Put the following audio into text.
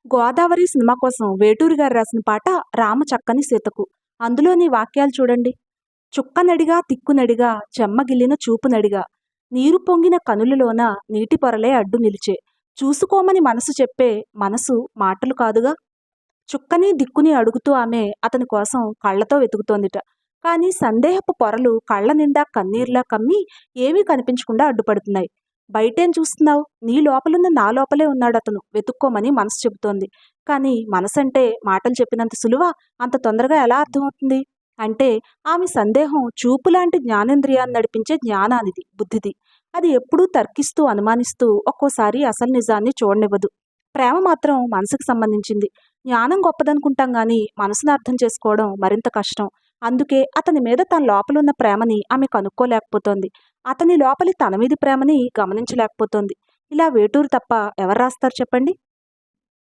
Godavari cinema కోసం వేటూరి గారు రాసిన పాట రామ చక్కని సీతకు. అందులోని వాక్యాలు చూడండి. చుక్కనడిగా తిక్కునడిగా చెమ్మగిల్లిన చూపునడిగా నీరు పొంగిన కనులలోన నీటి పొరలే అడ్డు నిలిచే చూసుకోమని మనసు చెప్పే మనసు మాటలు కాదుగా. చుక్కని దిక్కుని అడుగుతూ ఆమె అతని కోసం కళ్ళతో వెతుకుతోందిట. కానీ సందేహపు పొరలు కళ్ళ నిండా కన్నీర్లా కమ్మి ఏమీ కనిపించకుండా అడ్డుపడుతున్నాయి. బయటేం చూస్తున్నావు, నీ లోపలున్న నా లోపలే ఉన్నాడు అతను, వెతుక్కోమని మనసు చెబుతోంది. కానీ మనసంటే మాటలు చెప్పినంత సులువా, అంత తొందరగా ఎలా అర్థమవుతుంది? అంటే ఆమె సందేహం చూపులాంటి జ్ఞానేంద్రియాన్ని నడిపించే జ్ఞానానిది, బుద్ధిది. అది ఎప్పుడూ తర్కిస్తూ అనుమానిస్తూ ఒక్కోసారి అసలు నిజాన్ని చూడనివ్వదు. ప్రేమ మాత్రం మనసుకు సంబంధించింది. జ్ఞానం గొప్పదనుకుంటాం గాని మనసును అర్థం చేసుకోవడం మరింత కష్టం. అందుకే అతని మీద తన లోపలున్న ప్రేమని ఆమె కనుక్కోలేకపోతోంది. అతని లోపలి తన మీది ప్రేమని గమనించలేకపోతోంది. ఇలా వేటూరు తప్ప ఎవరు రాస్తారు చెప్పండి?